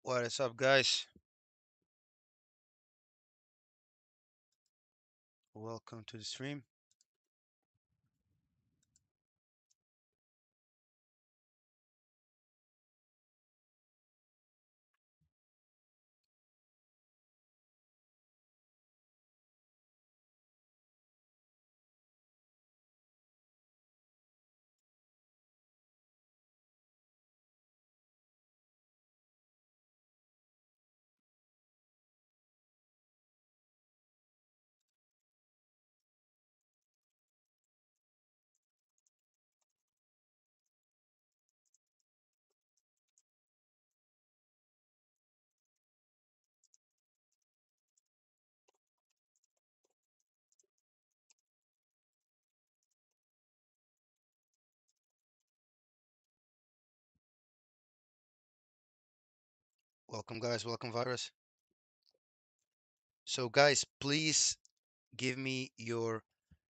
What is up, guys? Welcome to the stream. Welcome, guys. Welcome, Virus. So, guys, please give me your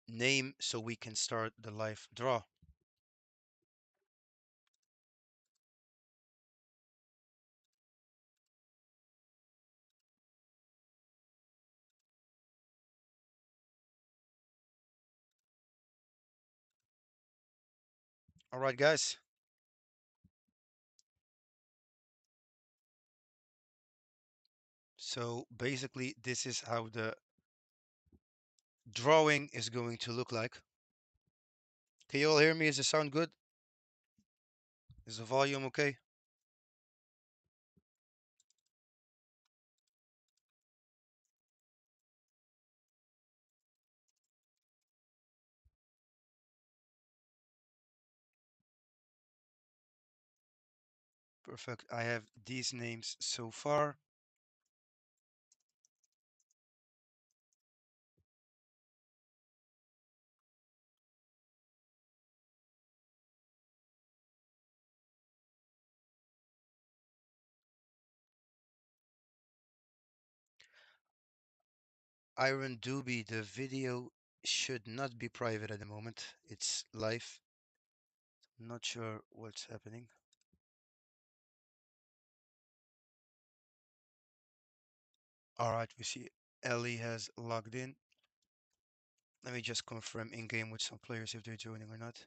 name so we can start the live draw. All right, guys. So, basically, this is how the drawing is going to look like. Can you all hear me? Is the sound good? Is the volume okay? Perfect. I have these names so far. Iron Doobie, the video should not be private at the moment. It's live. Not sure what's happening. All right, we see Ellie has logged in. Let me just confirm in game with some players if they're joining or not.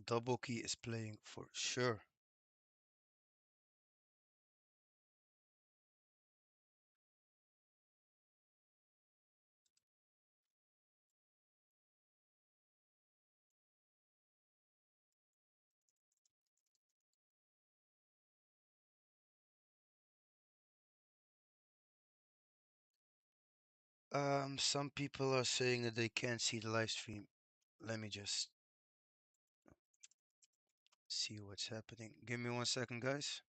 Double key is playing for sure. Some people are saying that they can't see the live stream. Let me just see what's happening. Give me 1 second, guys.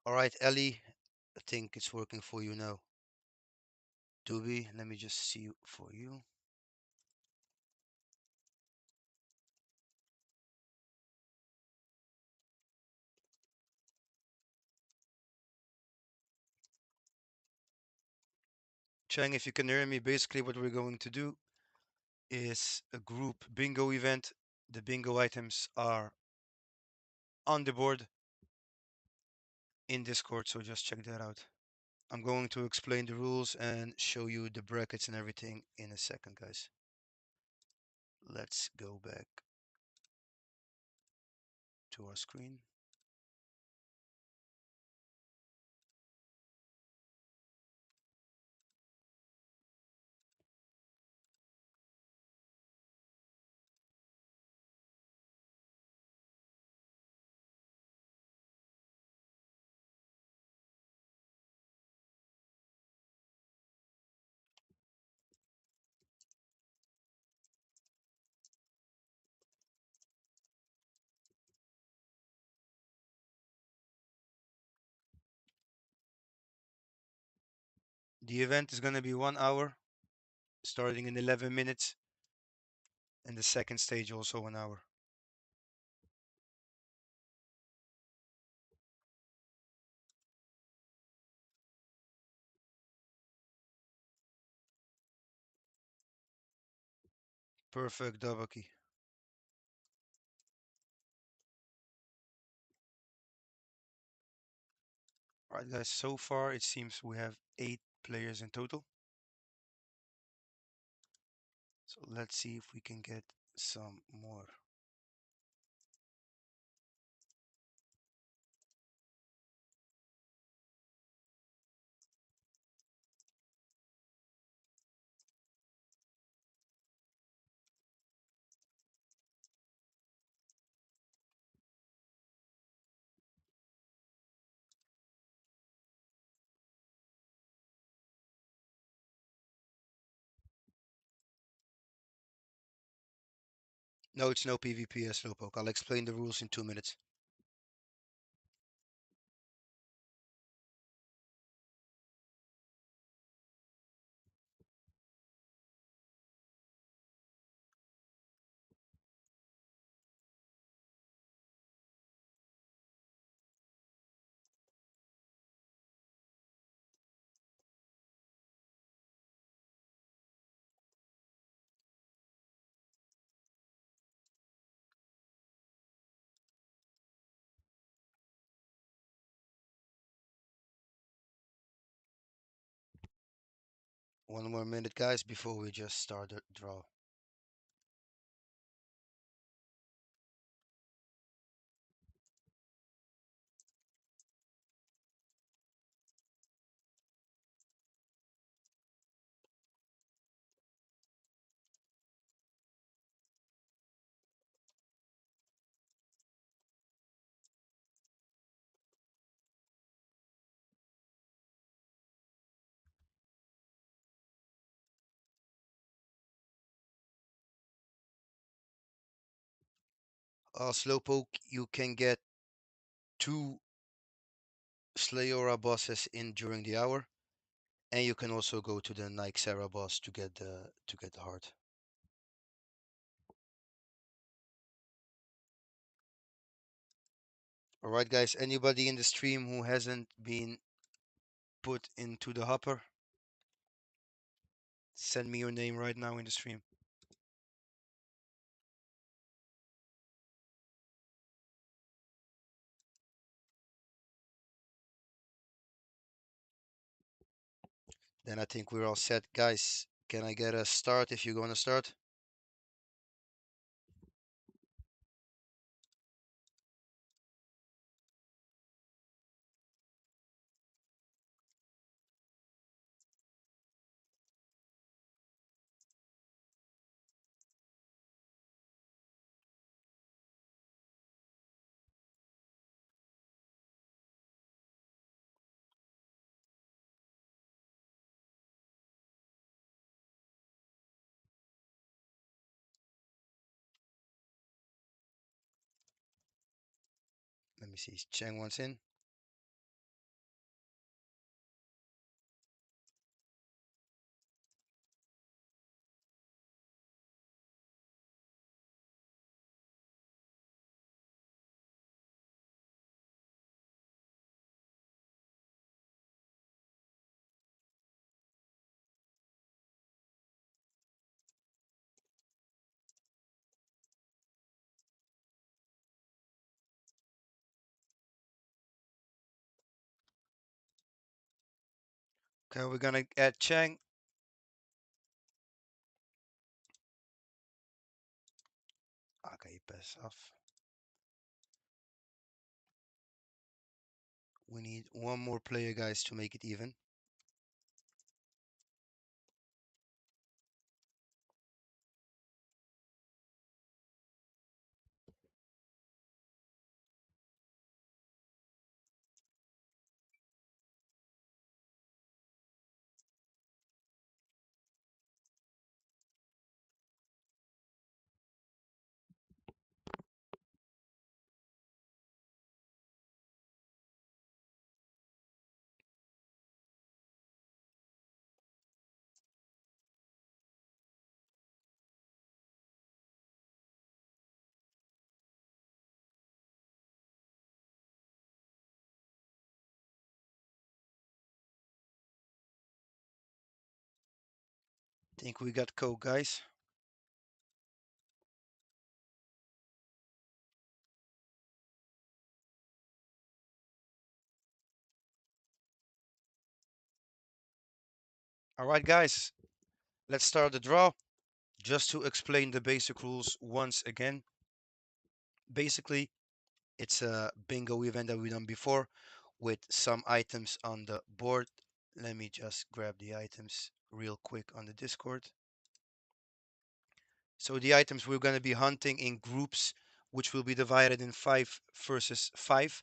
All right, Ellie, I think it's working for you now. Doobie, let me just see for you. Chang, if you can hear me, basically what we're going to do is a group bingo event. The bingo items are on the board in Discord, so just check that out. I'm going to explain the rules and show you the brackets and everything in a second, guys. Let's go back to our screen. The event is going to be 1 hour, starting in 11 minutes, and the second stage also 1 hour. Perfect double key. All right, guys, so far it seems we have 8 players in total. So let's see if we can get some more. No, it's no PvP, Slowpoke. I'll explain the rules in 2 minutes. One more minute, guys, before we just start the draw. Slowpoke, you can get 2 Slayora bosses in during the hour, and you can also go to the Nike boss to get the heart. All right, guys. Anybody in the stream who hasn't been put into the hopper, send me your name right now in the stream. Then I think we're all set, guys. Can I get a start if you're gonna start? Let me see. Cheng wants in. Okay, we're gonna add Chang. Okay, pass off. We need one more player, guys, to make it even. Think we got Coke, guys. All right, guys, let's start the draw. Just to explain the basic rules once again. Basically, it's a bingo event that we've done before with some items on the board. Let me just grab the items real quick on the Discord. So the items we're going to be hunting in groups, which will be divided in 5 versus 5,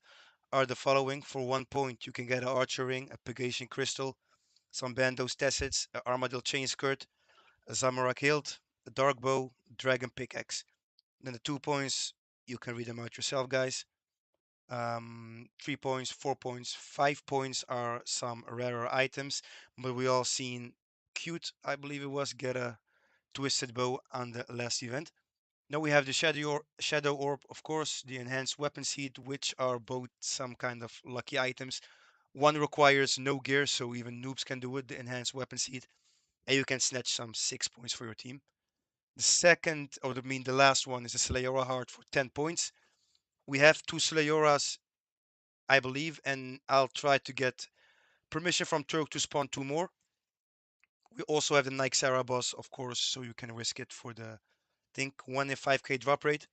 are the following. For 1 point, you can get an archer ring, a Pegasian crystal, some bandos tessets, an armadillo chain skirt, a zamorak hilt, a dark bow, dragon pickaxe. Then the 2 points, you can read them out yourself, guys. 3 points, 4 points, 5 points are some rarer items, but we all seen cute, I believe it was, get a twisted bow on the last event. Now we have the shadow orb, of course, the enhanced weapon seed, which are both some kind of lucky items. One requires no gear, so even noobs can do it, the enhanced weapon seed, and you can snatch some 6 points for your team. The second, or I mean the last one, is the Slayora heart for 10 points. We have two Slayoras, I believe, and I'll try to get permission from Turk to spawn two more. We also have the Nike Sarah boss, of course, so you can risk it for the, I think, 1 in 5k drop rate.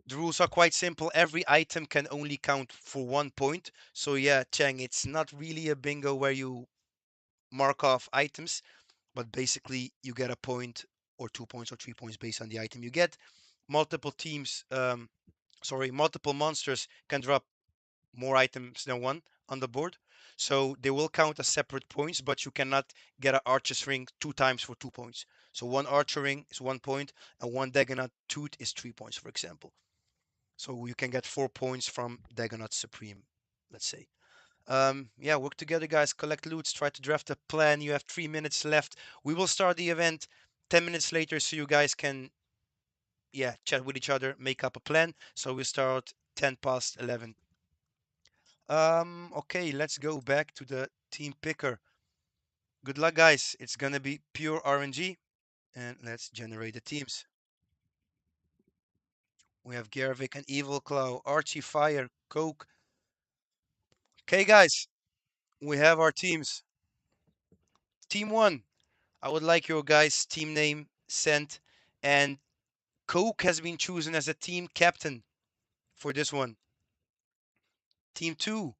The rules are quite simple. Every item can only count for 1 point. So yeah, Chang, it's not really a bingo where you mark off items, but basically you get a point or 2 points or 3 points based on the item you get. Multiple teams, multiple monsters can drop more items than one on the board. So they will count as separate points, but you cannot get an archer's ring 2 times for 2 points. So one archer ring is 1 point, and one Dagonot tooth is 3 points, for example. So you can get 4 points from Dagonot Supreme, let's say. Yeah, work together, guys. Collect loots. Try to draft a plan. You have 3 minutes left. We will start the event 10 minutes later, so you guys can, yeah, chat with each other, make up a plan. So we start 10 past 11. Okay, let's go back to the team picker. Good luck, guys. It's gonna be pure RNG, and let's generate the teams. We have Gervik and Evil Claw, Archie Fire, Coke. Okay, guys, we have our teams. Team one, I would like your guys' team name sent, and Coke has been chosen as a team captain for this one. Team two,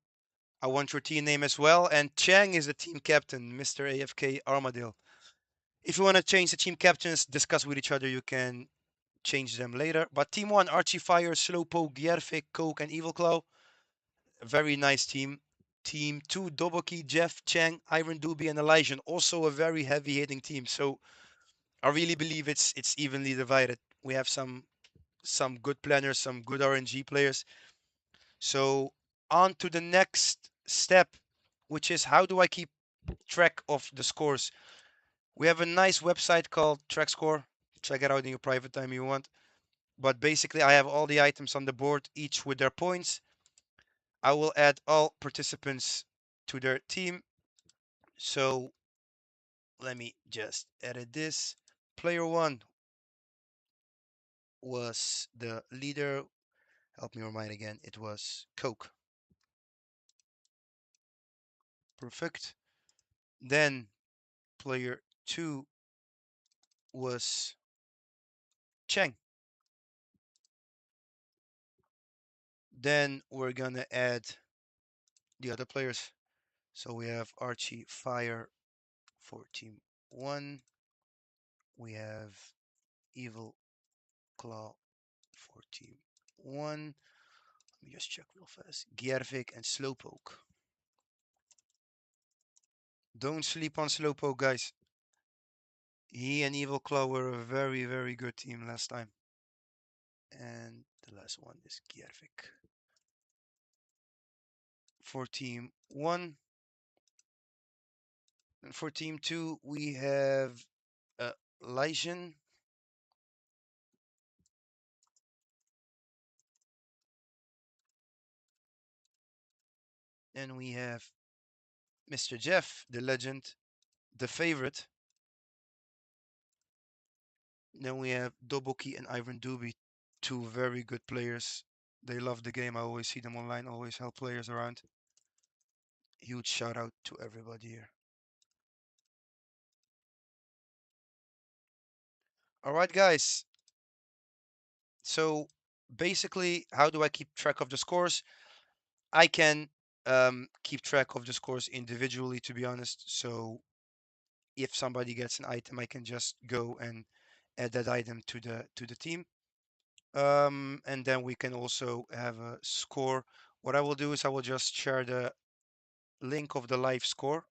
I want your team name as well, and Chang is the team captain, Mr. AFK Armadillo. If you want to change the team captains, discuss with each other. You can change them later. But team one, Archie Fire, Slowpoke, Gjerfik, Coke, and Evil Claw. Very nice team. Team two, Doboki, Jeff, Chang, Iron Doobie, and Elijah. Also a very heavy hitting team. So I really believe it's evenly divided. We have some good planners, some good RNG players. So on to the next step, which is how do I keep track of the scores? We have a nice website called TrackScore. Check it out in your private time if you want. But basically, I have all the items on the board, each with their points. I will add all participants to their team. So let me just edit this. Player one was the leader. Help me remind again. It was Coke. Perfect. Then player 2 was Cheng. Then we're gonna add the other players. So we have Archie Fire for team 1. We have Evil Claw for team 1. Let me just check real fast. Gjervik and Slowpoke. Don't sleep on Slowpoke, guys. He and Evil Claw were a very, very good team last time. And the last one is Gjervik. For team 1. And for team 2, we have Lysian. Then we have Mr. Jeff, the legend, the favorite. Then we have Doboki and Ivan Duby, two very good players. They love the game. I always see them online, always help players around. Huge shout out to everybody here. All right, guys. So basically, how do I keep track of the scores? I can keep track of the scores individually, to be honest. So if somebody gets an item, I can just go and add that item to the team. And then we can also have a score. What I will do is I will just share the link of the live score.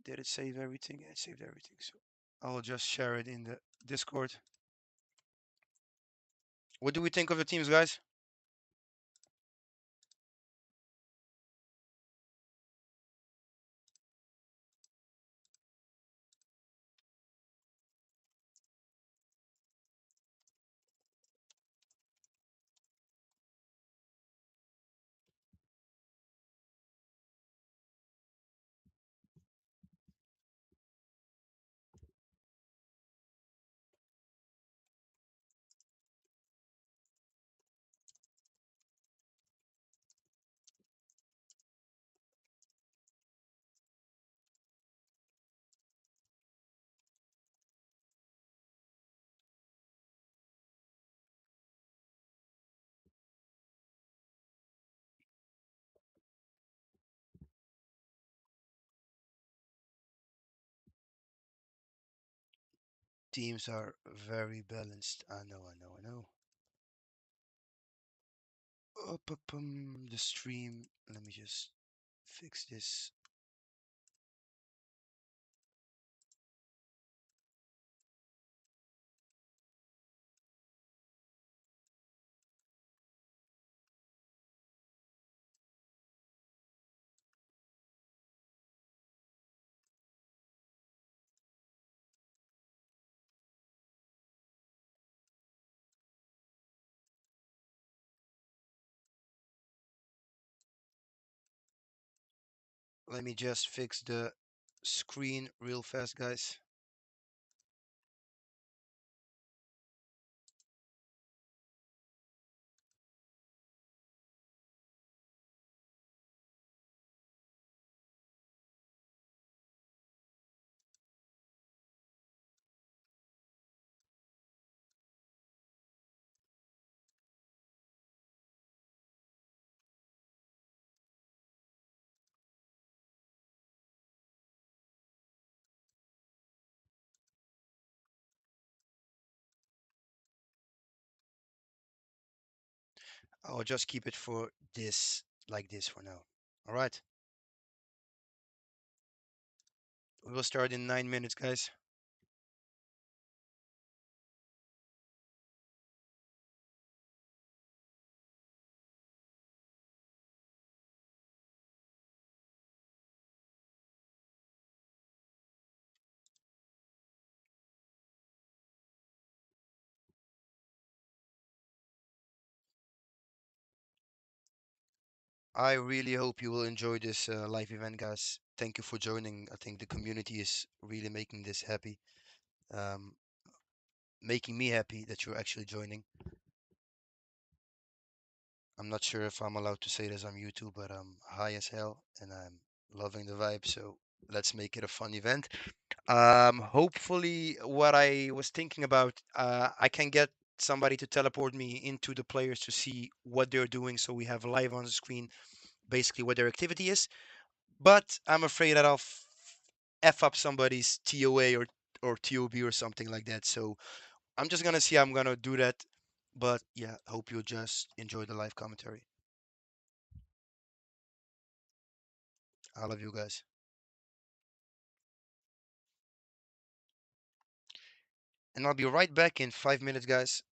Did it save everything? Yeah, it saved everything. So I will just share it in the Discord. What do we think of the teams, guys? Teams are very balanced. I know, I know, I know. The stream. Let me just fix this. Let me just fix the screen real fast, guys. I'll just keep it for this, like this for now. All right. We will start in 9 minutes, guys. I really hope you will enjoy this live event, guys. Thank you for joining. I think the community is really making this happy, um, making me happy that you're actually joining. I'm not sure if I'm allowed to say this on YouTube, but I'm high as hell and I'm loving the vibe. So let's make it a fun event. Hopefully, what I was thinking about, I can get somebody to teleport me into the players to see what they're doing, so we have live on the screen basically what their activity is. But I'm afraid that I'll f up somebody's TOA or TOB or something like that. So I'm just gonna see how I'm gonna do that. But yeah, hope you just enjoy the live commentary. I love you guys. And I'll be right back in 5 minutes, guys.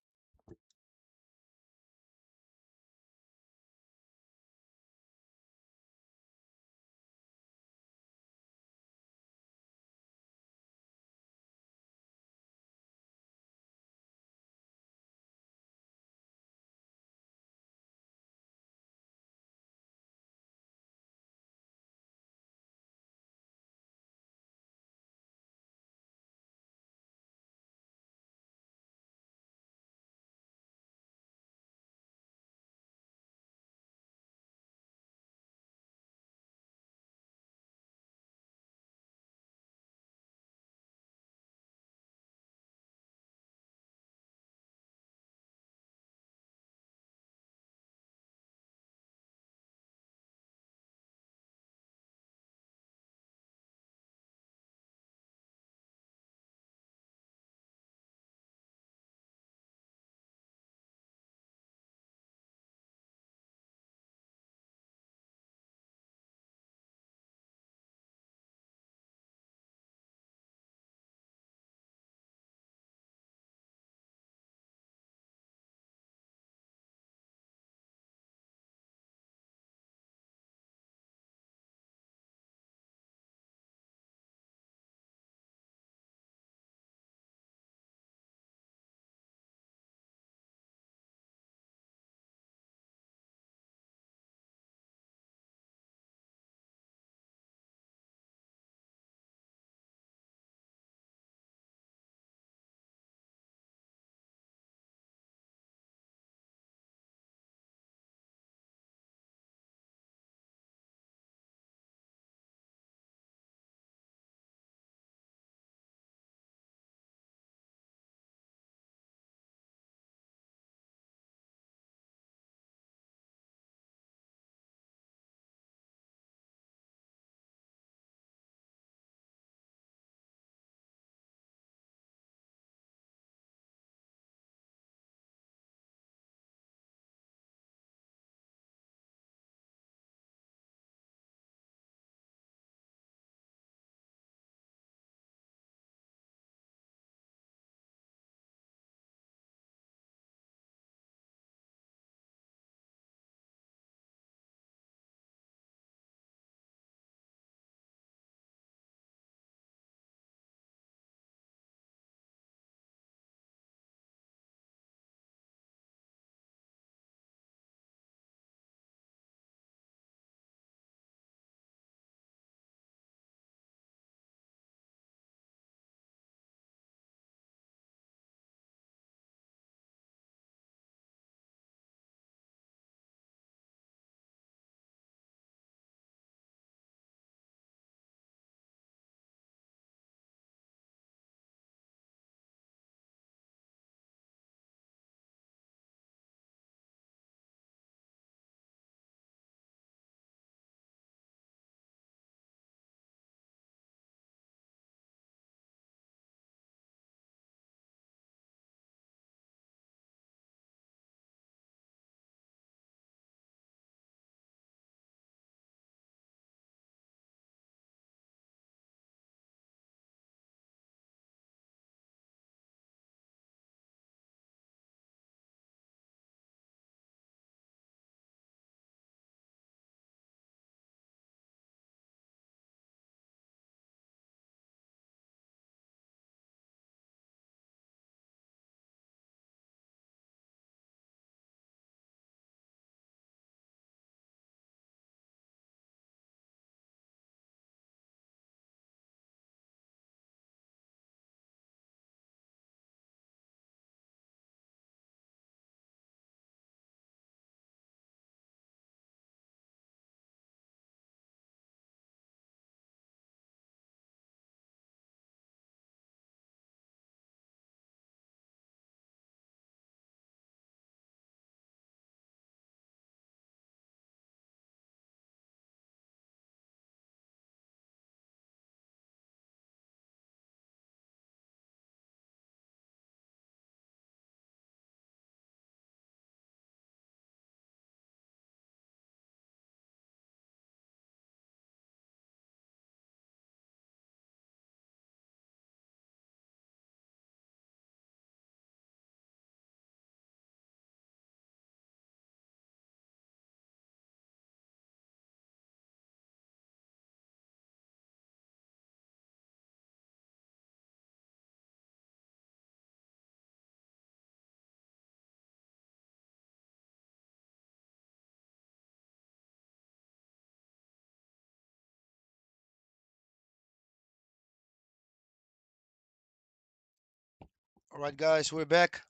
All right, guys, we're back.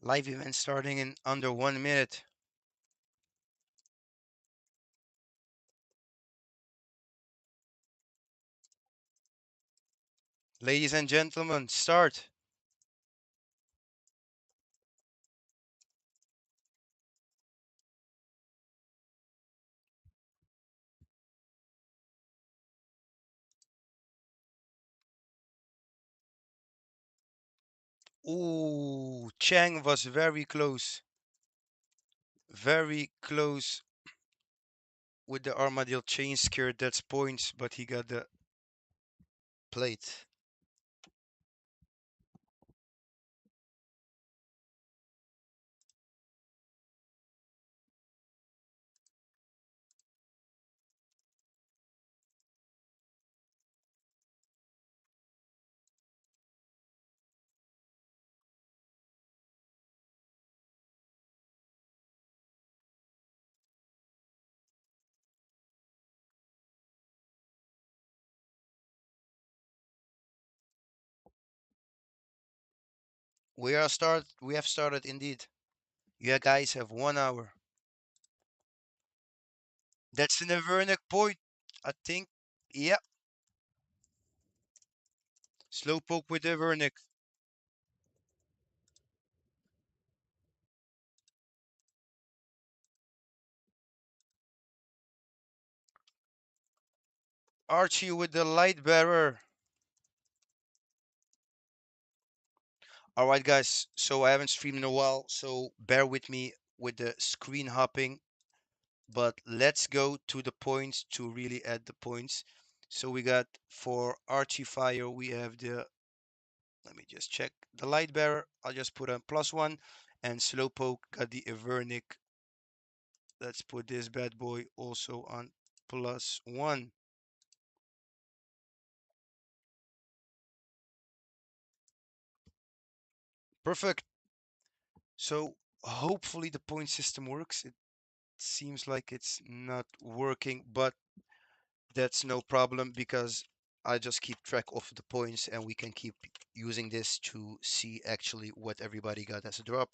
Live event starting in under 1 minute. Ladies and gentlemen, start. Ooh, Chang was very close. Very close with the Armadillo chain skirt. That's points, but he got the plate. We have started indeed. You guys have 1 hour. That's an Avernic point, I think. Yeah, Slowpoke with Avernic. Archie with the light bearer. All right, guys. So I haven't streamed in a while, so bear with me with the screen hopping. But let's go to the points to really add the points. So we got for Archie Fire, we have the, let me just check the light bearer. I'll just put on +1, and Slowpoke got the Avernic. Let's put this bad boy also on +1. Perfect. So hopefully the point system works. It seems like it's not working, but that's no problem because I just keep track of the points and we can keep using this to see actually what everybody got as a drop.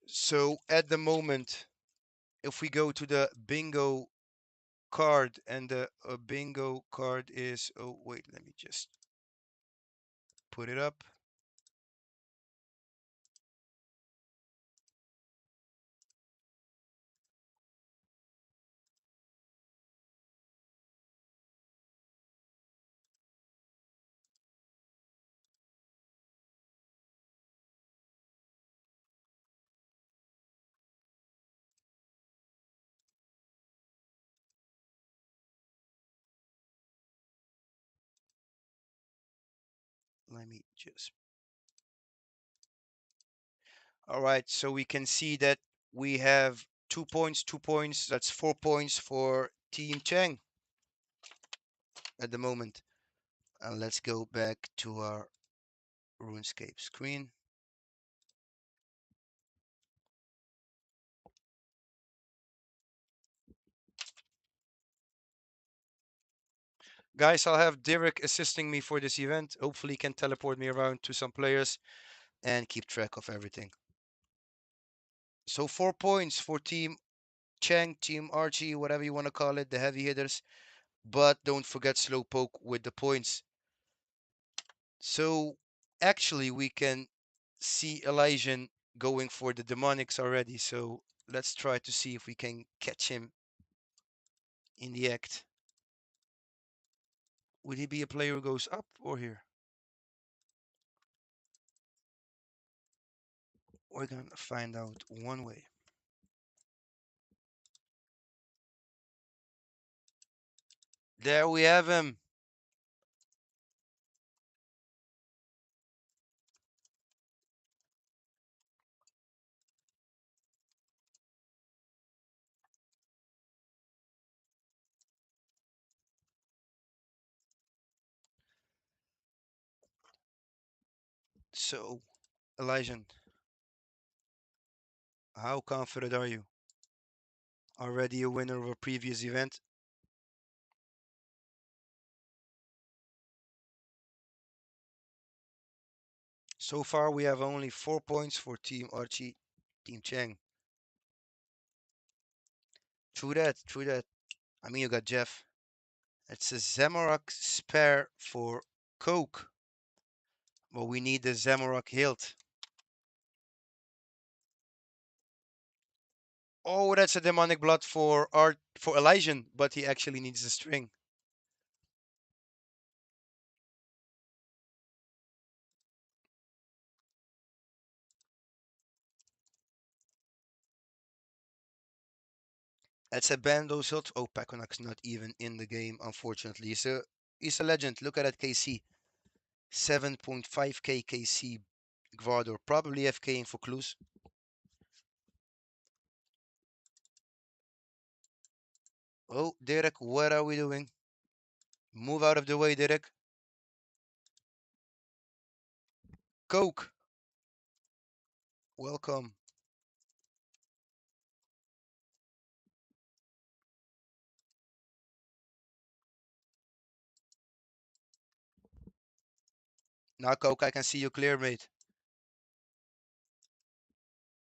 So at the moment, if we go to the bingo card and the bingo card is, oh wait, let me just put it up. Let me just, all right, so we can see that we have 2 points, 2 points. That's 4 points for Team Cheng at the moment. And let's go back to our RuneScape screen. Guys, I'll have Derek assisting me for this event. Hopefully, he can teleport me around to some players and keep track of everything. So 4 points for Team Cheng, Team Archie, whatever you want to call it, the heavy hitters. But don't forget Slowpoke with the points. So actually, we can see Elysian going for the demonics already. So let's try to see if we can catch him in the act. Would he be a player who goes up or here? We're gonna find out one way. There we have him. So, Elysian, how confident are you? Already a winner of a previous event? So far, we have only 4 points for Team Archie, Team Cheng. True that, true that. I mean, you got Jeff. It's a Zamorak spare for Coke. Well, we need the Zamorak hilt. Oh, that's a demonic blood for Elysian, but he actually needs the string. That's a Bando's hilt. Oh, Pakonak's not even in the game, unfortunately. He's a legend. Look at that KC. 7.5k KC Gvardor. Probably FKing for clues. Oh, Derek, what are we doing? Move out of the way, Derek. Coke, welcome. Now, Coke, I can see you clear, mate.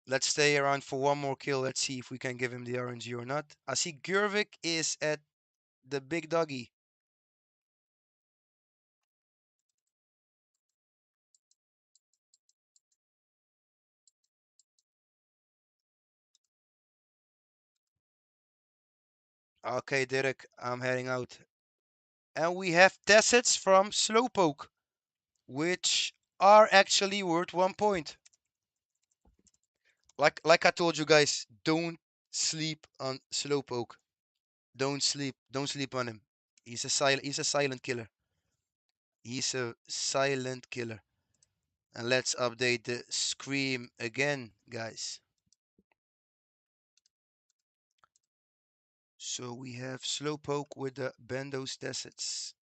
Let's stay around for one more kill. Let's see if we can give him the RNG or not. I see Gervik is at the big doggy. Okay, Derek, I'm heading out. And we have Tessets from Slowpoke, which are actually worth 1 point. Like I told you guys, don't sleep on Slowpoke. Don't sleep on him. He's a silent killer. He's a silent killer. And let's update the scream again, guys. So we have Slowpoke with the Bendos Tessets,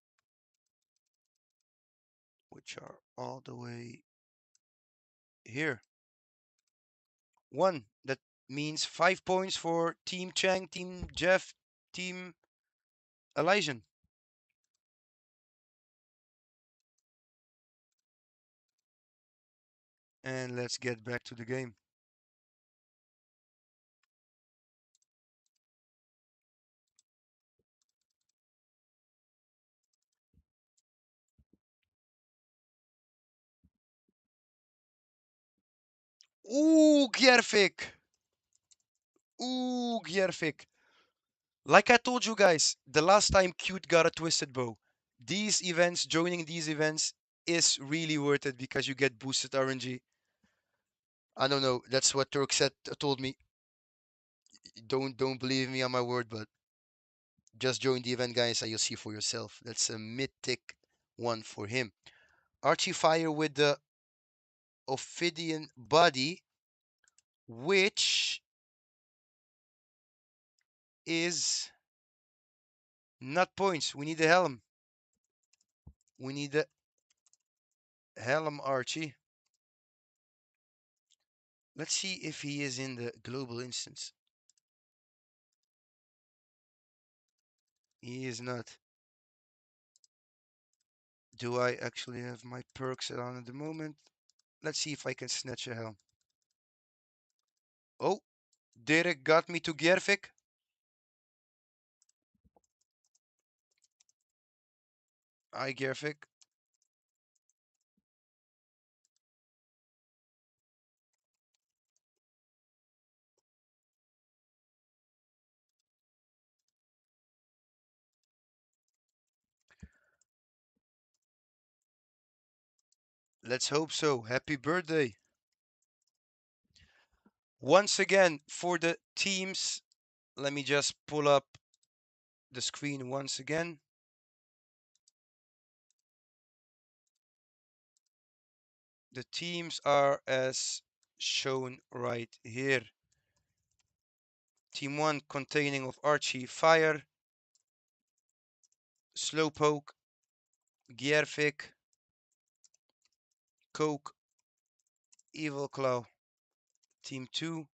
which are all the way here. One. That means 5 points for Team Chang, Team Jeff, Team Elysian. And let's get back to the game. Ooh, Gjervik! Ooh, Gjervik! Like I told you guys, the last time Cute got a twisted bow, joining these events is really worth it because you get boosted RNG. I don't know, that's what Turk said, told me. Don't believe me on my word, but just join the event, guys, and you'll see for yourself. That's a mythic one for him. Archie Fire with the Ophidian body, which is not points. We need the helm. We need the helm, Archie. Let's see if he is in the global instance. He is not. Do I actually have my perks on at the moment? Let's see if I can snatch a helm. Oh, Derek got me to Gjervik. Hi, Gjervik. Let's hope so. Happy birthday. Once again, for the teams, let me just pull up the screen once again. The teams are as shown right here. Team 1 containing of Archie Fire, Slowpoke, Gjervik, Coke, Evil Claw. Team 2,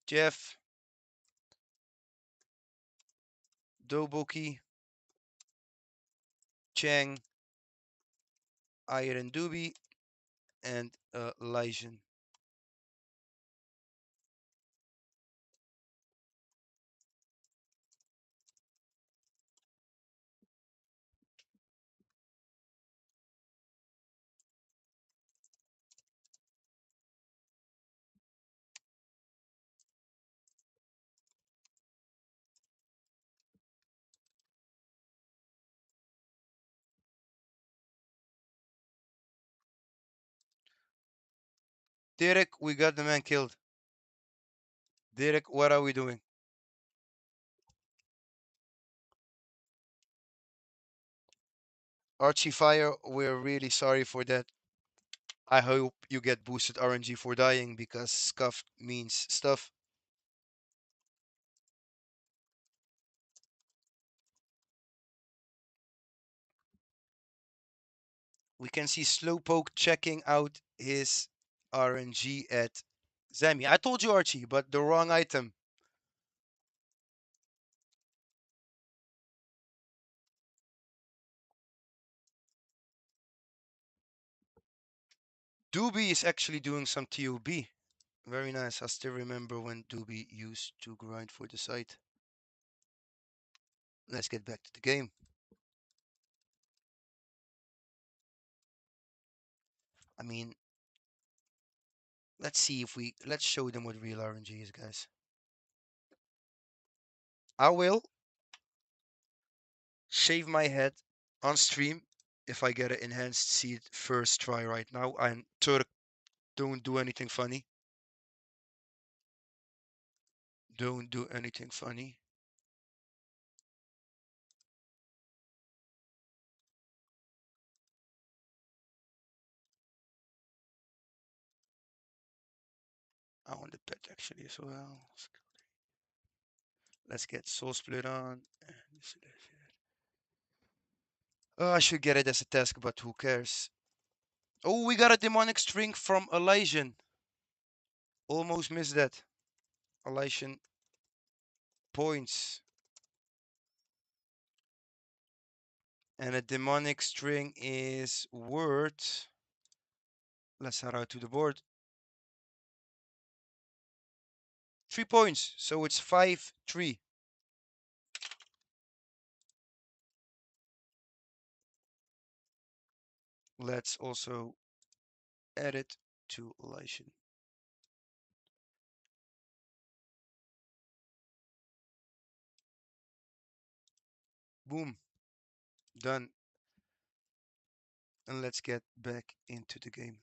Jeff, Doboki, Chang, Iron Doobie, and Lysian. Derek, we got the man killed. Derek, what are we doing? Archie Fire, we're really sorry for that. I hope you get boosted RNG for dying because scuffed means stuff. We can see Slowpoke checking out his RNG at Zami. I told you, Archie, but the wrong item. Doobie is actually doing some TOB. Very nice. I still remember when Doobie used to grind for the site. Let's get back to the game. I mean, let's see if let's show them what real RNG is, guys. I will shave my head on stream if I get an enhanced seed first try right now. And Turk, don't do anything funny. Don't do anything funny. I want the pet actually as well. Let's get Soul Split on. Oh, I should get it as a task, but who cares? Oh, we got a demonic string from Elysian. Almost missed that. Elysian points. And a demonic string is worth. Let's head out to the board. 3 points. So it's 5-3. Let's also add it to Elysian. Boom. Done. And let's get back into the game.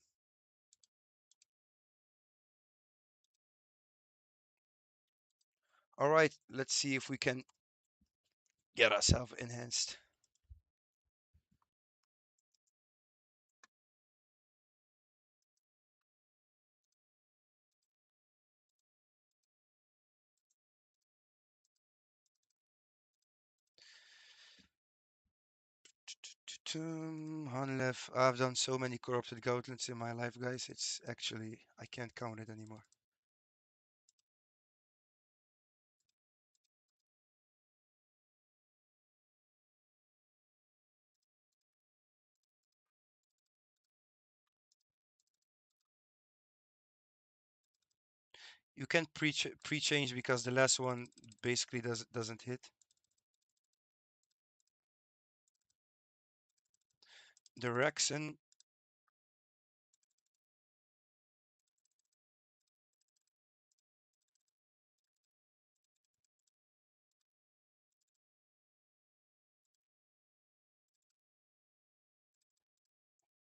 All right, let's see if we can get ourselves enhanced. Hanlef. I've done so many corrupted gauntlets in my life, guys. It's actually, I can't count it anymore. You can't pre-change because the last one basically doesn't hit. The Rexen.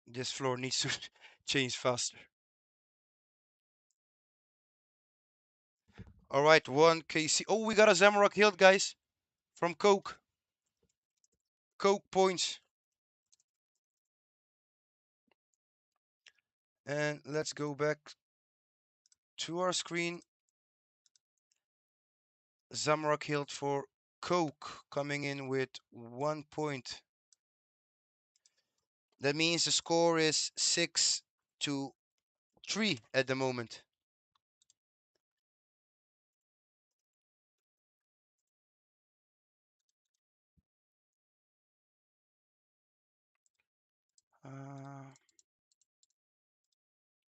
This floor needs to change faster. All right, 1 KC. Oh, we got a Zamrock hilt, guys, from Coke. Coke points. And let's go back to our screen. Zamrock hilt for Coke coming in with 1 point. That means the score is 6-3 at the moment.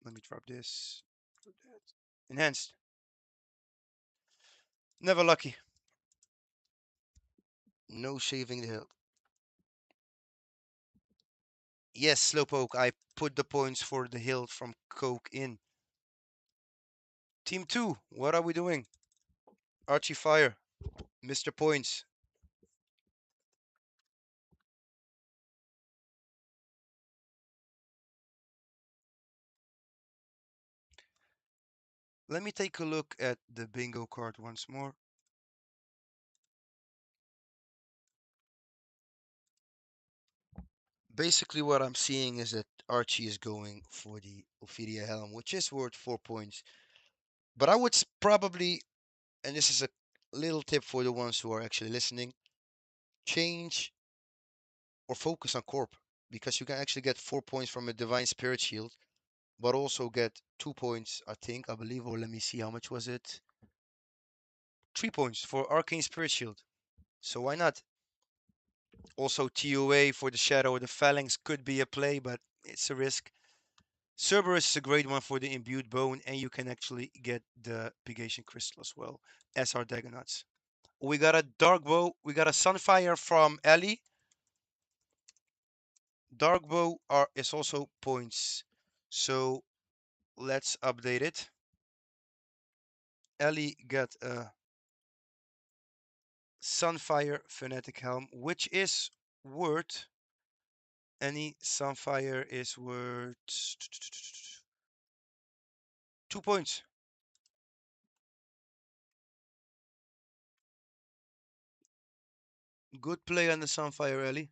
Let me drop this. Enhanced. Never lucky. No shaving the hill. Yes, Slowpoke, I put the points for the hill from Coke in. Team 2, what are we doing? Archie Fire, Mr. Points. Let me take a look at the bingo card once more. Basically, what I'm seeing is that Archie is going for the Ophidia Helm, which is worth 4 points. But I would probably, and this is a little tip for the ones who are actually listening, change or focus on Corp, because you can actually get 4 points from a Divine Spirit Shield, but also get 2 points, I believe, or let me see, how much was it? 3 points for Arcane Spirit Shield. So why not? Also, TOA for the Shadow or the Phalanx could be a play, but it's a risk. Cerberus is a great one for the Imbued Bone, and you can actually get the Pigation Crystal as well as our Dagonauts. We got a Dark Bow, we got a Sunfire from Ellie. Dark Bow is also points. So let's update it. Ellie got a Sunfire Fanatic Helm, which is worth, any Sunfire is worth 2 points. Good play on the Sunfire, Ellie.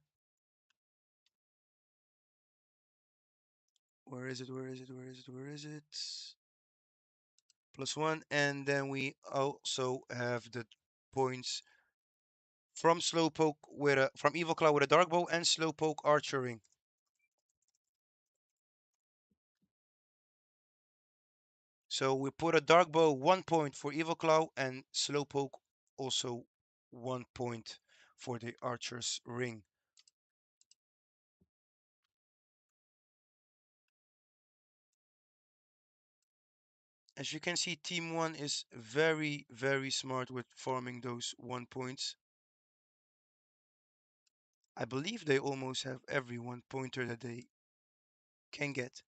Where is it? Where is it? Where is it? Where is it? +1. And then we also have the points from Slowpoke with a from Evil Claw with a Dark Bow and Slowpoke Archering. So we put a Dark Bow 1 point for Evil Claw and Slowpoke also 1 point for the Archer's Ring. As you can see, Team 1 is very, very smart with farming those 1 points. I believe they almost have every 1 pointer that they can get.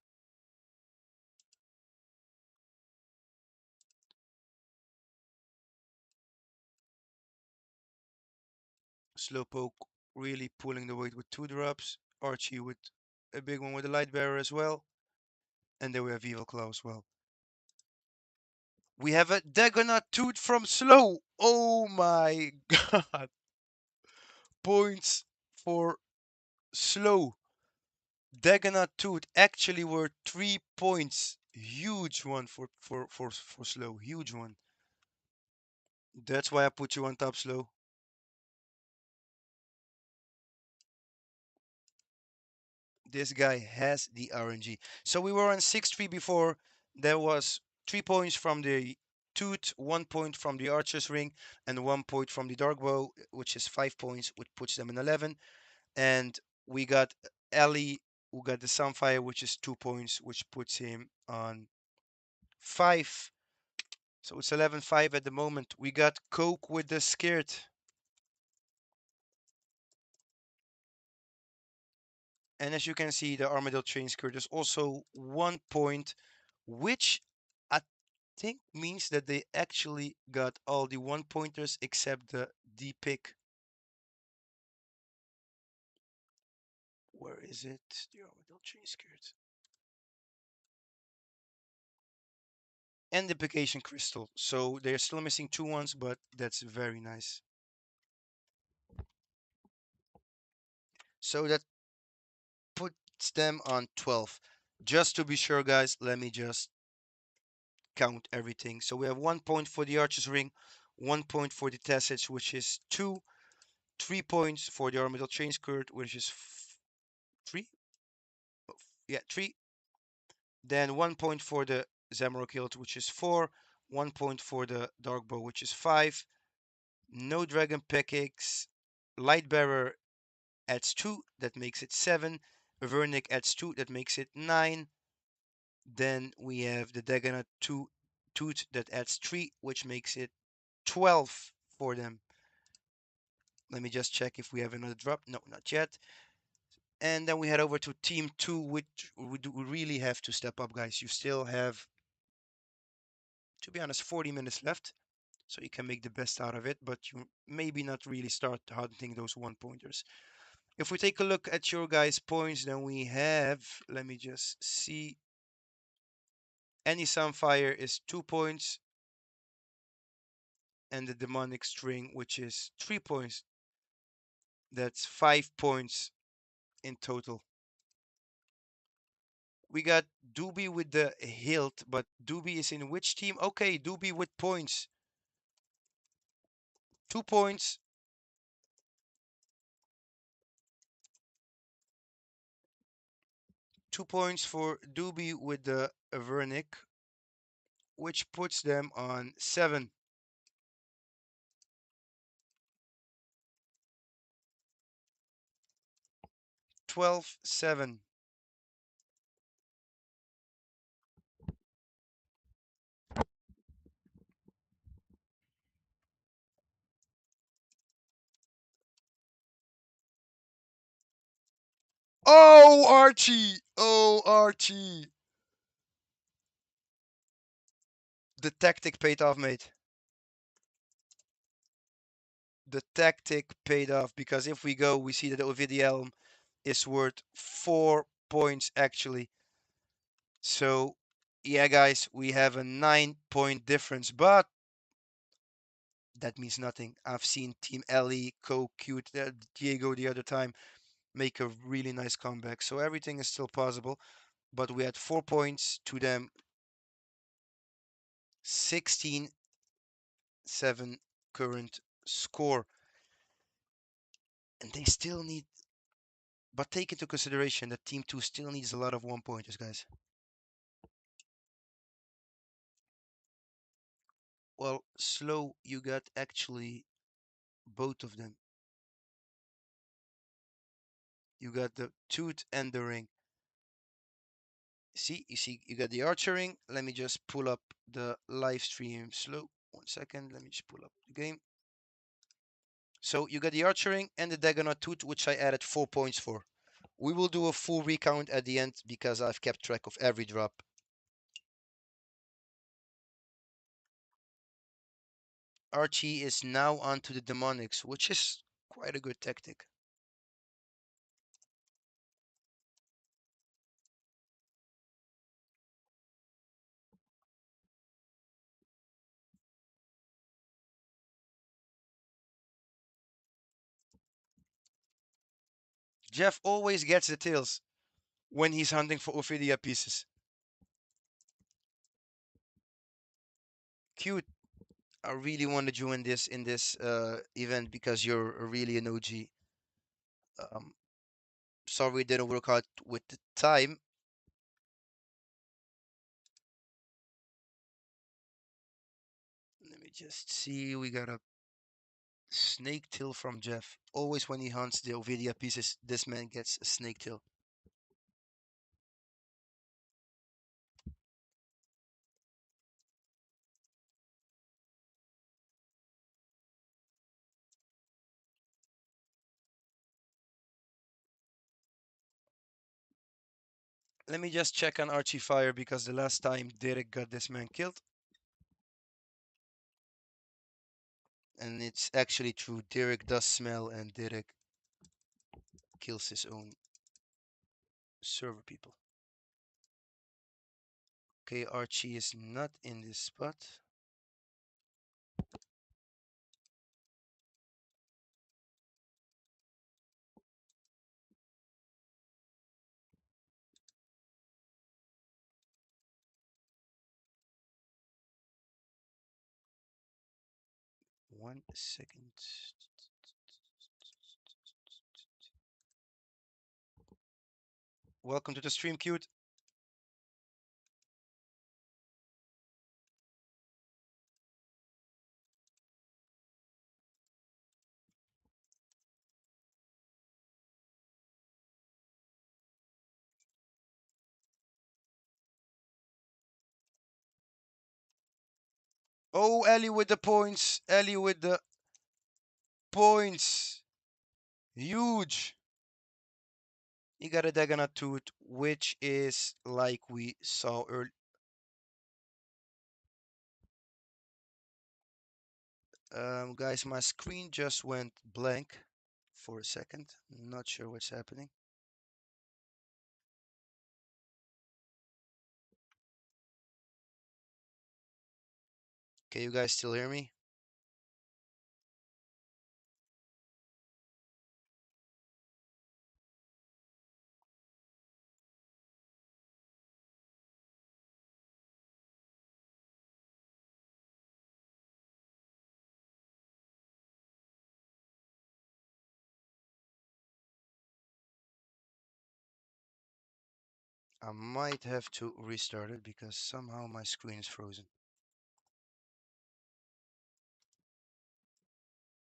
Slowpoke really pulling the weight with 2 drops. Archie with a big one with a Light Bearer as well. And then we have Evil Claw as well. We have a Dagonaut Toot from Slow. Oh my god. Points for Slow. Dagonaut Toot actually were 3 points. Huge one for Slow. Huge one. That's why I put you on top, Slow. This guy has the RNG. So we were on 6-3 before. There was 3 points from the Toot, 1 point from the Archer's Ring, and 1 point from the Dark Bow, which is 5 points, which puts them in 11. And we got Ellie, who got the Sunfire, which is 2 points, which puts him on 5. So it's 11-5 at the moment. We got Coke with the Scared. And as you can see, the Armadillo Chain Skirt is also 1 point, which I think means that they actually got all the 1 pointers except the D pick. Where is it? The Armadillo Chain Skirt. And the Pigation Crystal. So they're still missing 2 ones, but that's very nice. So that puts them on 12. Just to be sure, guys, let me just count everything. So we have 1 point for the Archer's Ring, 1 point for the Tessage, which is 2, 3 points for the Armadillo Chain Skirt, which is 3. Yeah, 3. Then 1 point for the Zamrock Hilt, which is 4. 1 point for the Dark Bow, which is 5. No Dragon Pickaxe. Light Bearer adds 2, that makes it 7. Vernic adds 2, that makes it 9. Then we have the Daganut 2 Toot that adds 3, which makes it 12 for them. Let me just check if we have another drop. No, not yet. And then we head over to Team 2, which we really have to step up, guys. You still have, to be honest, 40 minutes left. So you can make the best out of it, but you maybe not really start hunting those one pointers. If we take a look at your guys' points, then we have, let me just see, any Sunfire is 2 points, and the Demonic String, which is 3 points, that's 5 points in total. We got Doobie with the hilt, but Doobie is in which team? Okay, Doobie with points. 2 points. 2 points for Doobie with the Avernic, which puts them on 7. 12-7. Oh, Archie! Oh, Archie! The tactic paid off, mate. The tactic paid off because if we go, we see that the Ovidium is worth 4 points actually. So, yeah, guys, we have a 9-point difference, but that means nothing. I've seen Team Ellie, Cute, Diego the other time make a really nice comeback. So everything is still possible. But we had 4 points to them, 16-7 current score. And they still need, but take into consideration that Team 2 still needs a lot of one pointers, guys. Well, slow, you got actually both of them. You got the tooth and the ring. See, you got the archering. Let me just pull up the live stream slow. 1 second, let me just pull up the game. So you got the archering and the Dagonaut tooth, which I added 4 points for. We will do a full recount at the end because I've kept track of every drop. Archie is now onto the demonics, which is quite a good tactic. Jeff always gets the tails when he's hunting for Ophidia pieces. Cute. I really wanted you in this event because you're really an OG. Um, sorry it didn't work out with the time. Let me just see. We got a snake tail from Jeff. Always when he hunts the Ovidia pieces, this man gets a snake tail. Let me just check on Archie Fire because the last time Derek got this man killed. And it's actually true. Derek does smell and Derek kills his own server people. Okay, Archie is not in this spot. One second. Welcome to the stream, Cute. Oh, Ellie with the points. Ellie with the points. Huge. You got a Daganut Tooth, which is like we saw earlier. Guys, my screen just went blank for a second. Not sure what's happening. Can you guys still hear me? I might have to restart it because somehow my screen is frozen.